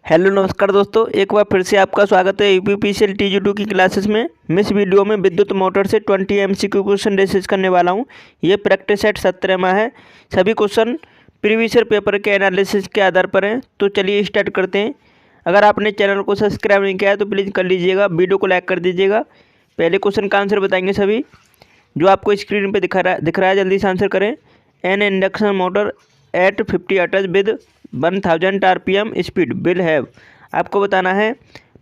Hello नमस्कार दोस्तों, एक बार फिर से आपका स्वागत है यूपीपीसीएल TG2 की क्लासेस में। मैं इस वीडियो में विद्युत मोटर से 20 MCQ क्वेश्चन डिस्कस करने वाला हूं। ये प्रैक्टिस सेट 17 में है। सभी क्वेश्चन प्रीवियस ईयर पेपर के एनालिसिस के आधार पर हैं। तो चलिए स्टार्ट करते हैं। अगर आपने चैनल को सब्सक्राइब नहीं किया है तो प्लीज़ कर लीजिएगा, वीडियो को लाइक कर दीजिएगा। पहले क्वेश्चन का आंसर बताएंगे सभी, जो आपको स्क्रीन पर दिख रहा है। जल्दी से आंसर करें। N induction motor eight 50 hertz with 1000 RPM speed will have. आपको बताना है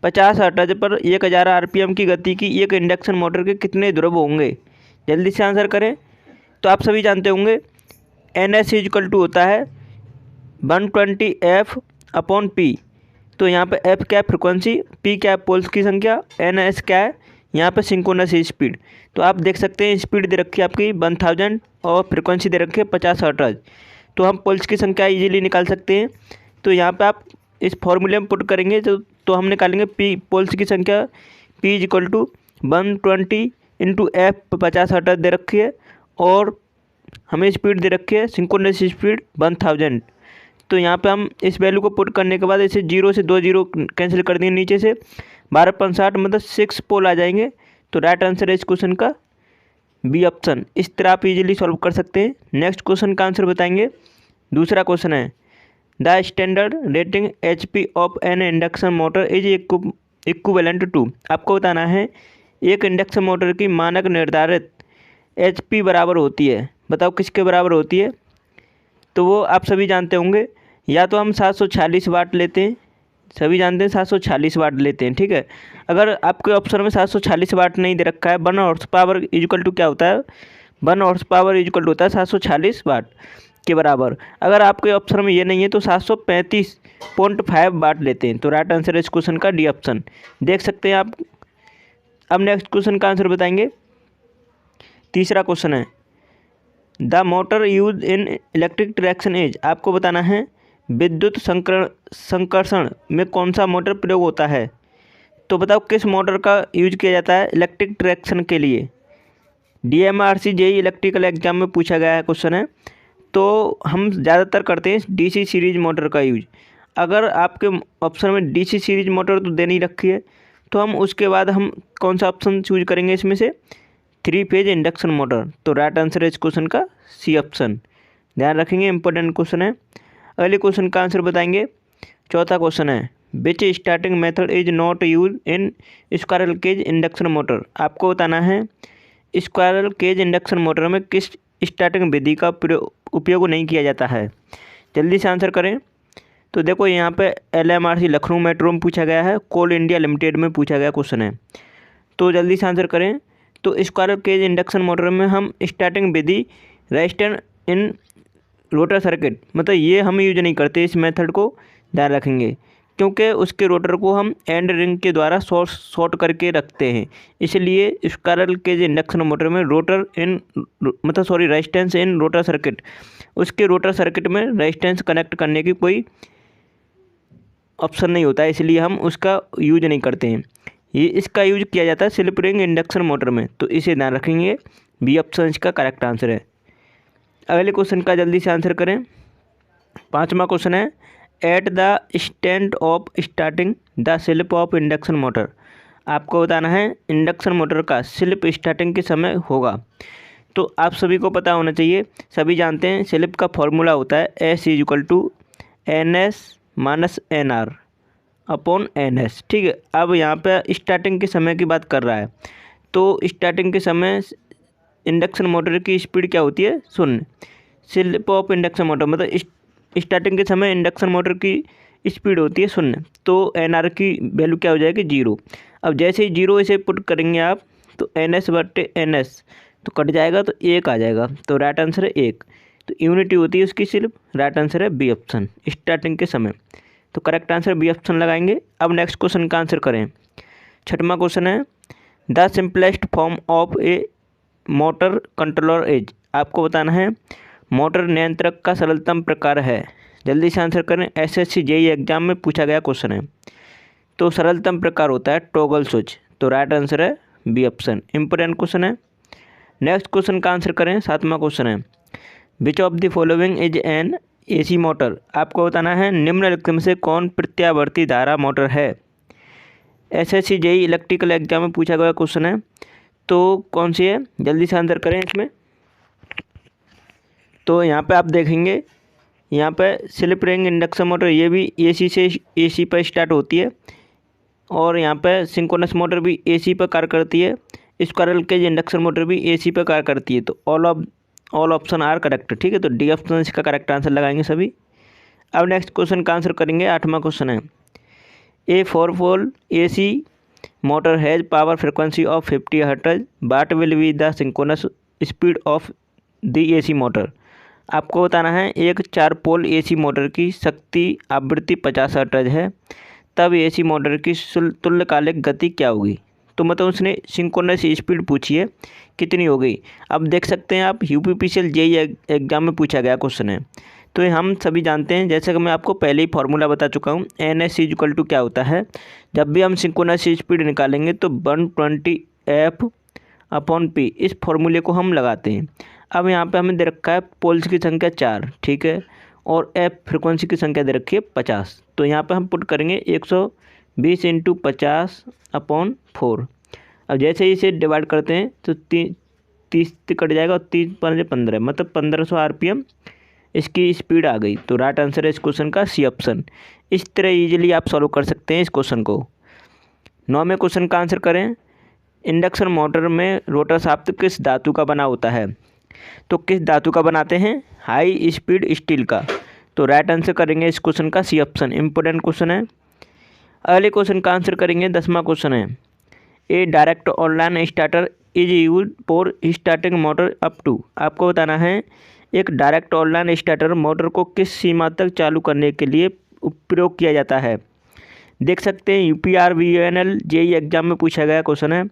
50 हर्ट्ज पर 1000 RPM की गति की एक इंडक्शन मोटर के कितने ध्रुव होंगे। जल्दी से आंसर करें। तो आप सभी जानते होंगे NS इक्वल टू होता है 120F/P। तो यहाँ पे F क्या है, फ्रिक्वेंसी, P क्या है, पोल्स की संख्या, NS क्या है, यहाँ पे सिंक्रोनस स्पीड। तो आप देख सकते हैं स्पीड दे रखी है आपकी 1000 और फ्रिक्वेंसी दे रखी है 50 हर्ट्ज। तो हम पोल्स की संख्या इजीली निकाल सकते हैं। तो यहाँ पे आप इस फॉर्मूले में पुट करेंगे तो हम निकालेंगे P पोल्स की संख्या P equal to 120 into F 50 hertz दे रखी है और हमें स्पीड दे रखी है सिंक्रोनस स्पीड 1000। तो यहाँ पे हम इस वैल्यू को पुट करने के बाद इसे 0 से 2 0 कैंसिल कर देंगे नीचे से, 12×5 मतलब 6 पोल आ जाएंगे। तो राइट आंसर है इस क्वेश्चन का बी ऑप्शन। इस तरह आप इजीली सॉल्व कर सकते हैं। नेक्स्ट क्वेश्चन का आंसर बताएंगे। दूसरा क्वेश्चन है the standard rating HP of an induction motor is equivalent to. आपको बताना है एक इंडक्शन मोटर की मानक निर्धारित HP बराबर होती है। बताओ किसके बराबर होती है। तो वो आप सभी जानते होंगे, या तो हम 746 वाट लेते हैं, सभी जानते हैं 746 वाट लेते हैं, ठीक है। अगर आपके ऑप्शन में 746 वाट नहीं दे रखा है, 1 हॉर्स पावर इक्वल टू क्या होता है, 1 हॉर्स पावर इक्वल टू होता है 746 वाट के बराबर। अगर आपके ऑप्शन में ये नहीं है तो 735.5 वाट लेते हैं। तो राइट आंसर है इस क्वेश्चन का डी ऑप्शन। देख सकते हैं आप। अब नेक्स्ट क्वेश्चन का आंसर बताएंगे। तीसरा क्वेश्चन है the motor use in electric traction is. आपको बताना है विद्युत संकर्षण में कौन सा मोटर प्रयोग होता है। तो बताओ किस मोटर का यूज किया जाता है इलेक्ट्रिक ट्रैक्शन के लिए। DMRC JEE इलेक्ट्रिकल एग्जाम में पूछा गया है क्वेश्चन है। तो हम ज़्यादातर करते हैं DC सीरीज मोटर का यूज। अगर आपके ऑप्शन में DC सीरीज मोटर तो दे नहीं रखी है, तो हम उसके बाद हम कौन सा ऑप्शन चूज करेंगे इसमें से, 3 फेज इंडक्शन मोटर। तो राइट आंसर है इस क्वेश्चन का सी ऑप्शन। ध्यान रखेंगे, इंपॉर्टेंट क्वेश्चन है। अगले क्वेश्चन का आंसर बताएंगे। चौथा क्वेश्चन है which starting method is not use in squirrel cage induction motor. आपको बताना है स्क्वायरल केज इंडक्शन मोटर में किस स्टार्टिंग विधि का उपयोग नहीं किया जाता है। जल्दी से आंसर करें। तो देखो यहाँ पे LMRC लखनऊ मेट्रो में पूछा गया है, कोल इंडिया लिमिटेड में पूछा गया क्वेश्चन है। तो जल्दी से आंसर करें। तो स्क्वायरल केज इंडक्शन मोटर में हम starting Vidhi resistance in rotor circuit, मतलब ये हम यूज नहीं करते इस मेथड को, ध्यान रखेंगे, क्योंकि उसके रोटर को हम एंड रिंग के द्वारा शॉर्ट करके रखते हैं। इसलिए स्क्वायरल केज इंडक्शन मोटर में रेजिस्टेंस इन रोटर सर्किट, उसके रोटर सर्किट में रेजिस्टेंस कनेक्ट करने की कोई ऑप्शन नहीं होता है, इसलिए हम उसका यूज नहीं करते हैं। ये इसका यूज किया जाता है स्लिप रिंग इंडक्शन मोटर में। तो इसे ध्यान रखेंगे, बी ऑप्शन इसका करेक्ट आंसर है। अगले क्वेश्चन का जल्दी से आंसर करें। पांचवा क्वेश्चन है at the stand of starting the slip of induction motor. आपको बताना है इंडक्शन मोटर का स्लिप स्टार्टिंग के समय होगा। तो आप सभी को पता होना चाहिए, सभी जानते हैं स्लिप का फॉर्मूला होता है S इक्वल टू NS/NR/NS, ठीक है। अब यहाँ पे स्टार्टिंग के समय की बात कर रहा है। तो स्टार्टिंग के समय इंडक्शन मोटर की स्पीड क्या होती है, 0। स्लिप ऑफ इंडक्शन मोटर मतलब स्टार्टिंग के समय इंडक्शन मोटर की स्पीड होती है 0। तो NR की वैल्यू क्या हो जाएगी, 0। अब जैसे ही 0 इसे पुट करेंगे आप, तो NS/NS तो कट जाएगा, तो 1 आ जाएगा। तो राइट आंसर है 1। तो यूनिटी होती है उसकी स्लिप। राइट आंसर है बी ऑप्शन, स्टार्टिंग के समय। तो करेक्ट आंसर बी ऑप्शन लगाएंगे। अब नेक्स्ट क्वेश्चन का आंसर करें। छठवां क्वेश्चन है the simplest form of A motor controller is. आपको बताना है मोटर नियंत्रक का सरलतम प्रकार है। जल्दी से आंसर करें, SSC JEE एग्जाम में पूछा गया क्वेश्चन है। तो सरलतम प्रकार होता है टॉगल स्विच। तो राइट आंसर है बी ऑप्शन, इंपोर्टेंट क्वेश्चन है। नेक्स्ट क्वेश्चन का आंसर करें। सातवां क्वेश्चन है which of the following is an AC motor. आपको बताना है निम्नलिखित में से कौन प्रत्यावर्ती धारा मोटर है। एसएससी जेईई इलेक्ट्रिकल एग्जाम में पूछा गया क्वेश्चन है, तो कौन सी है, जल्दी से आंसर करें इसमें। तो यहाँ पे आप देखेंगे, यहाँ pay slip ring induction motor, ये भी एसी से एसी पर स्टार्ट होती है, और यहाँ पे सिंक्रोनस मोटर भी एसी पर कार्य करती है। स्क्विरल केज इंडक्शन मोटर भी एसी पर कार्य करती है। तो ऑल ऑप्शन आर करेक्ट। ठीक है, तो डी ऑप्शन इसका करेक्ट आंसर लगाएंगे सभी। अब नेक्स्ट क्वेश्चन का आंसर करेंगे। 8वां क्वेश्चन है, a four pole AC motor has power frequency of 50 hertz, what will be the synchronous speed of the AC motor. आपको बताना है एक 4 पोल एसी मोटर की शक्ति आवृत्ति 50 हर्ट्ज है, तब एसी मोटर की तुल्यकालिक गति क्या होगी। तो मतलब उसने सिंक्रोनस स्पीड पूछी है कितनी हो गई। अब देख सकते हैं आप, यूपीपीसीएल जेईई एग्जाम में पूछा गया क्वेश्चन है, तो ये हम सभी जानते हैं, जैसे कि मैं आपको पहले ही फॉर्मूला बता चुका हूँ। NS इक्वल टू क्या होता है, जब भी हम सिंक्रोनस स्पीड निकालेंगे तो 120F/P, इस फॉर्मूले को हम लगाते हैं। अब यहाँ पे हमें दे रखा है पोल्स की संख्या 4, ठीक है, और F फ्रिक्वेंसी की संख्या दे रखी है 50। तो यहाँ पे हम पुट करेंगे 120 × 50/4। अब जैसे ही इसे डिवाइड करते हैं तो 30 कट जाएगा, और 3×5 = 15, मतलब 1500 RPM इसकी स्पीड आ गई। तो राइट आंसर है इस क्वेश्चन का सी ऑप्शन। इस तरह इजीली आप सॉल्व कर सकते हैं इस क्वेश्चन को। 9वें क्वेश्चन का आंसर करें। इंडक्शन मोटर में रोटर शाफ्ट किस धातु का बना होता है। तो किस धातु का बनाते हैं, हाई स्पीड स्टील का। तो राइट आंसर करेंगे इस क्वेश्चन का सी ऑप्शन। इंपॉर्टेंट क्वेश्चन है। अगले क्वेश्चन का आंसर करेंगे। 10वां क्वेश्चन है, a direct online starter is use for starting motor up to. आपको बताना है एक डायरेक्ट ऑनलाइन स्टार्टर मोटर को किस सीमा तक चालू करने के लिए उपयोग किया जाता है। देख सकते हैं UPRVNL जेईई एग्जाम में पूछा गया क्वेश्चन है।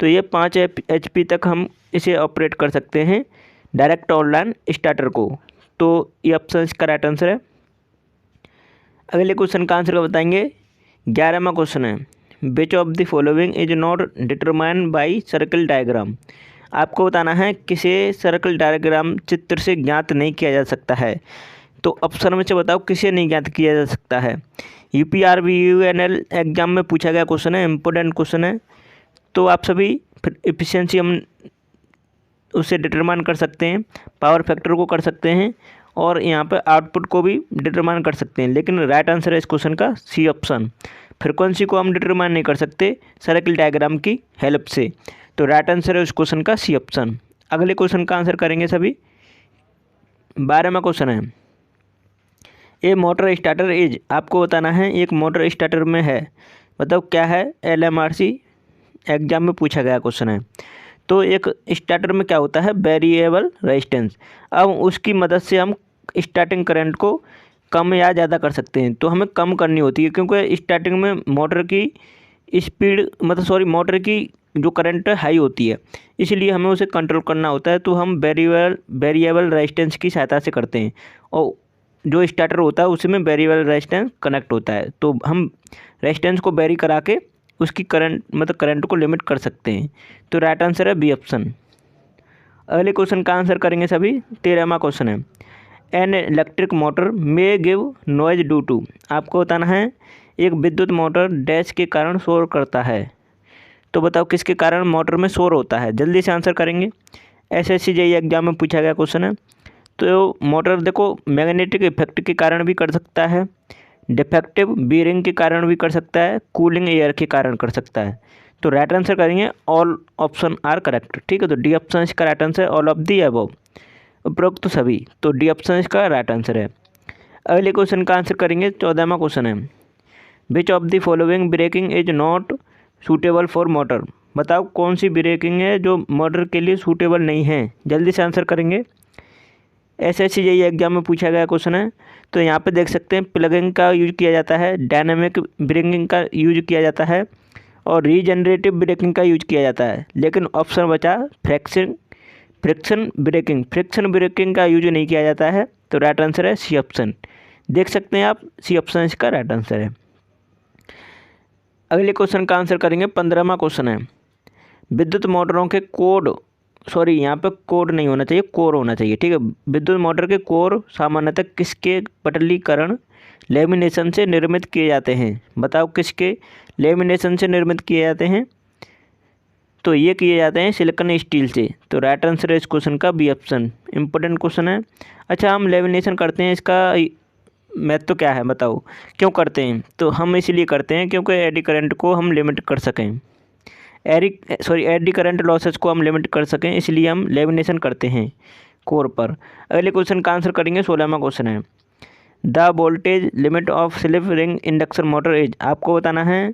तो ये 5 HP तक हम इसे ऑपरेट कर सकते हैं डायरेक्ट ऑनलाइन स्टार्टर को। तो ये ऑप्शन इसका राइट आंसर है। अगले क्वेश्चन का आंसर बताएंगे। 11वां क्वेश्चन है, which of the following is not determined by circle diagram. आपको बताना है किसे सर्कल डायग्राम चित्र से ज्ञात नहीं किया जा सकता है। तो ऑप्शन में से बताओ किसे नहीं ज्ञात किया जा सकता है। UPRVNL एग्जाम में पूछा गया क्वेश्चन है, इंपॉर्टेंट क्वेश्चन है। तो आप सभी एफिशिएंसी हम उसे डिटरमाइन कर सकते हैं, पावर फैक्टर को कर सकते हैं, और यहाँ पर आउटपुट को भी डिटरमाइन कर सकते हैं। लेकिन राइट आंसर है इस क्वेश्चन का सी ऑप्शन। फ्रिक्वेंसी को हम डिटरमाइन नहीं कर सकते सर्कल डायग्राम की हेल्प से। तो राइट आंसर है उस क्वेश्चन का सी ऑप्शन। अगले क्वेश्चन का आंसर करेंगे सभी। 12वां क्वेश्चन है, ए मोटर स्टार्टर इज। आपको बताना है एक मोटर स्टार्टर में है, मतलब क्या है, LMRC एग्जाम में पूछा गया क्वेश्चन है। तो एक स्टार्टर में क्या होता है, वेरिएबल रेजिस्टेंस। अब उसकी मदद से हम स्टार्टिंग करंट को कम या ज़्यादा कर सकते हैं। तो हमें कम करनी होती है, क्योंकि स्टार्टिंग में मोटर की स्पीड मोटर की जो करंट हाई होती है, इसलिए हमें उसे कंट्रोल करना होता है। तो हम वेरिएबल रेजिस्टेंस की सहायता से करते हैं, और जो स्टार्टर होता है उसमें वेरिएबल रेजिस्टेंस कनेक्ट होता है। तो हम रेजिस्टेंस को वेरी करा के उसकी करंट को लिमिट कर सकते हैं। तो राइट आंसर है बी ऑप्शन। अगले क्वेश्चन का आंसर करेंगे सभी। 13वां क्वेश्चन है, an electric motor may give noise due to. आपको बताना है एक विद्युत मोटर डैश के कारण शोर करता है। तो बताओ किसके कारण मोटर में शोर होता है। जल्दी से आंसर करेंगे। SSC जेईई एग्जाम में पूछा गया क्वेश्चन है। तो मोटर देखो मैग्नेटिक इफेक्ट के कारण भी कर सकता है, डिफेक्टिव बीयरिंग के कारण भी कर सकता है, कूलिंग एयर के कारण कर सकता है। तो राइट आंसर करेंगे ऑल ऑप्शन आर करेक्ट। ठीक है, तो डी ऑप्शन इसका राइट आंसर है, ऑल ऑफ दी अबव, उपरोक्त तो सभी। तो डी ऑप्शन इसका राइट आंसर है। अगले क्वेश्चन का आंसर करेंगे। 14वां क्वेश्चन है, which of the following braking is not suitable for motor. बताओ कौन सी ब्रेकिंग है जो मोटर के लिए सूटेबल नहीं है। जल्दी से आंसर करेंगे। SSC जेईई एग्जाम में पूछा गया क्वेश्चन है। तो यहाँ पे देख सकते हैं प्लगिंग का यूज किया जाता है, डायनामिक ब्रेकिंग का यूज किया जाता है, और रीजनरेटिव ब्रेकिंग का यूज किया जाता है। लेकिन ऑप्शन बचा फ्रिक्शन ब्रेकिंग का यूज नहीं किया जाता है। तो राइट आंसर है सी ऑप्शन। देख सकते हैं आप, सी ऑप्शन इसका राइट आंसर है। अगले क्वेश्चन का आंसर करेंगे। 15वां क्वेश्चन है, विद्युत मोटरों के कोड सॉरी यहाँ पे कोड नहीं होना चाहिए, कोर होना चाहिए, ठीक है। विद्युत मोटर के कोर सामान्यतः किसके पटलीकरण लेमिनेशन से निर्मित किए जाते हैं? बताओ किसके लेमिनेशन से निर्मित किए जाते हैं? तो ये किए जाते हैं सिलिकॉन स्टील से। तो राइट आंसर है इस क्वेश्चन का बी ऑप्शन। इंपॉर्टेंट क्वेश्चन है। अच्छा, हम लेमिनेशन करते हैं, इसका महत्व तो क्या है बताओ, क्यों करते हैं? तो हम इसलिए करते हैं क्योंकि एडी करंट को हम लिमिट कर सकें, एडी करंट लॉसेस को हम लिमिट कर सकें, इसलिए हम लेमिनेशन करते हैं कोर पर। अगले क्वेश्चन का आंसर करेंगे। 16वां क्वेश्चन है, the voltage limit of slip ring induction motor is. आपको बताना है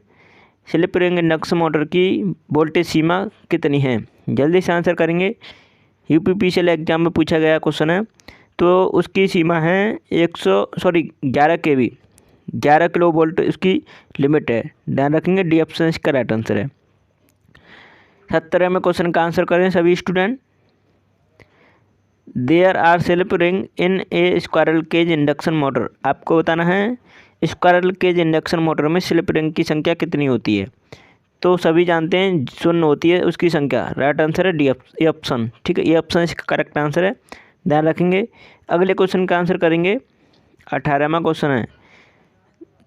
स्लिप रिंग इंडक्शन मोटर की वोल्टेज सीमा कितनी है? जल्दी से आंसर करेंगे। यूपीपीसीएल एग्जाम में पूछा गया क्वेश्चन है। तो उसकी सीमा है 11 kV, 11 किलो वोल्ट उसकी लिमिट है। ध्यान रखेंगे, डी ऑप्शन इसका राइट आंसर है। 17वें क्वेश्चन का आंसर करें सभी student. There are slip ring in a squirrel cage induction motor. आपको बताना है स्क्वायरल केज इंडक्शन मोटर में स्लिप रिंग की संख्या कितनी होती है? तो सभी जानते हैं 0 होती है उसकी संख्या। राइट आंसर है डी ऑप्शन, ठीक है। ये ऑप्शन इसका करेक्ट आंसर है, ध्यान रखेंगे। अगले क्वेश्चन का आंसर करेंगे। 18वां क्वेश्चन है,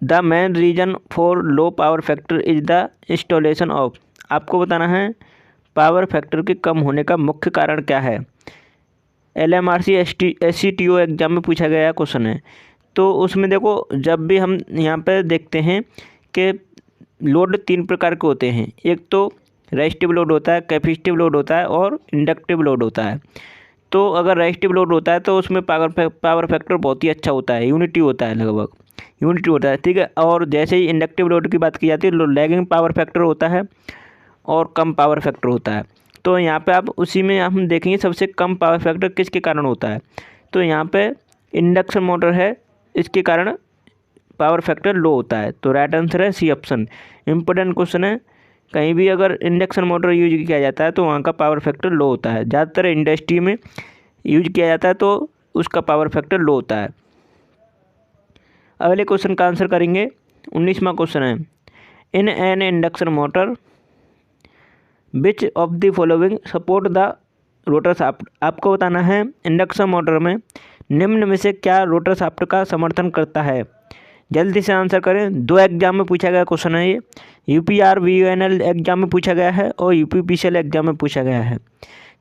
the main reason for low power factor is the installation of. आपको बताना है पावर फैक्टर के कम होने का मुख्य कारण क्या है? LMRC SCTO एग्जाम में पूछा गया क्वेश्चन है। तो उसमें देखो, जब भी हम यहाँ पे देखते हैं कि लोड 3 प्रकार के होते हैं, एक तो रेजिस्टिव लोड होता है, कैपेसिटिव लोड होता है और इंडक्टिव लोड होता है। तो अगर रेजिस्टिव लोड होता है तो उसमें पावर फैक्टर बहुत ही अच्छा होता है, यूनिटी होता है, लगभग यूनिटी होता है, ठीक है। और जैसे ही इंडक्टिव लोड की बात की जाती है, लैगिंग पावर फैक्टर होता है और कम पावर फैक्टर होता है। तो यहाँ पे आप उसी में हम देखेंगे सबसे कम पावर फैक्टर किसके कारण होता है। तो यहाँ पे इंडक्शन मोटर है, इसके कारण पावर फैक्टर लो होता है। तो राइट आंसर है सी ऑप्शन। इम्पोर्टेंट क्वेश्चन है, कहीं भी अगर इंडक्शन मोटर यूज किया जाता है तो वहाँ का पावर फैक्टर लो होता है। ज़्यादातर इंडस्ट्री में यूज किया जाता है तो उसका पावर फैक्टर लो होता है। अगले क्वेश्चन का आंसर करेंगे। 19वां क्वेश्चन है, in an induction motor which of the following support the rotor shaft. आपको बताना है इंडक्शन मोटर में निम्न में से क्या रोटर शाफ्ट का समर्थन करता है? जल्दी से आंसर करें। 2 एग्जाम में पूछा गया क्वेश्चन है ये। UPRVUNL एग्जाम में पूछा गया है और UPPCL एग्जाम में पूछा गया है।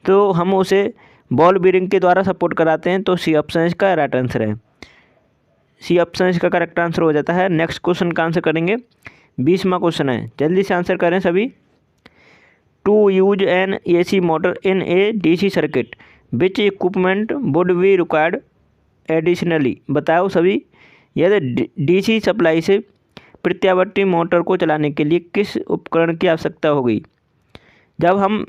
तो हम उसे बॉल बीरिंग के द्वारा सपोर्ट कराते हैं। तो सी ऑप्शन इसका राइट आंसर है। सी ऑप्शन इसका करेक्ट आंसर हो जाता है। नेक्स्ट क्वेश्चन का आंसर करेंगे। 20वां क्वेश्चन है, जल्दी से आंसर करें सभी। To use an AC motor in a DC circuit which equipment would be required additionally. बताओ सभी, यदि DC सप्लाई से प्रत्यावर्ती मोटर को चलाने के लिए किस उपकरण की आवश्यकता होगी? जब हम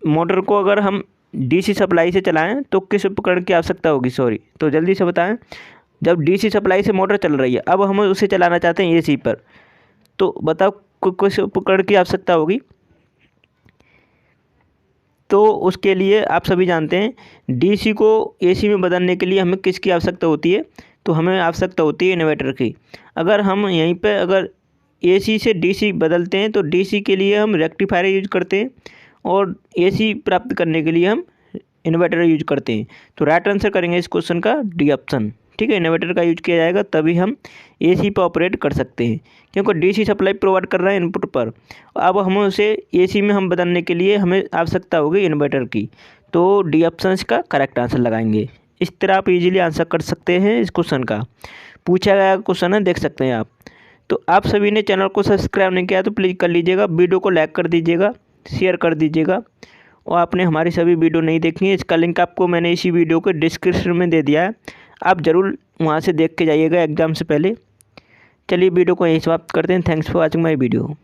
मोटर को अगर हम DC सप्लाई से चलाएं तो किस उपकरण की आवश्यकता होगी? सॉरी, तो जल्दी से बताएं। जब DC सप्लाई से मोटर चल रही है, अब हम उसे चलाना चाहते हैं AC पर, तो बताओ किस उपकरण की आवश्यकता होगी? तो उसके लिए आप सभी जानते हैं DC को AC में बदलने के लिए हमें किसकी आवश्यकता होती है? तो हमें आवश्यकता होती है इन्वर्टर की। अगर हम यहीं पे अगर AC से DC बदलते हैं तो DC के लिए हम रेक्टिफायर यूज करते हैं और AC प्राप्त करने के लिए हम इन्वर्टर यूज करते हैं। तो राइट आंसर करेंगे इस क्वेश्चन का डी ऑप्शन, ठीक है। इन्वर्टर का यूज किया जाएगा तभी हम AC पर ऑपरेट कर सकते हैं, क्योंकि DC सप्लाई प्रोवाइड कर रहा है इनपुट पर। अब हम उसे AC में हम बदलने के लिए हमें आवश्यकता होगी इन्वर्टर की। तो डी ऑप्शन का करेक्ट आंसर लगाएंगे। इस तरह आप इजीली आंसर कर सकते हैं इस क्वेश्चन का। पूछा गया क्वेश्चन है, देख सकते हैं आप। तो आप सभी ने चैनल को सब्सक्राइब नहीं किया तो प्लीज़ कर लीजिएगा, वीडियो को लाइक कर दीजिएगा, शेयर कर दीजिएगा। और आपने हमारी सभी वीडियो नहीं देखी है, इसका लिंक आपको मैंने इसी वीडियो के डिस्क्रिप्शन में दे दिया है, आप ज़रूर वहाँ से देख के जाइएगा एग्ज़ाम से पहले। चलिए वीडियो को यहीं समाप्त करते हैं। Thanks for watching my video.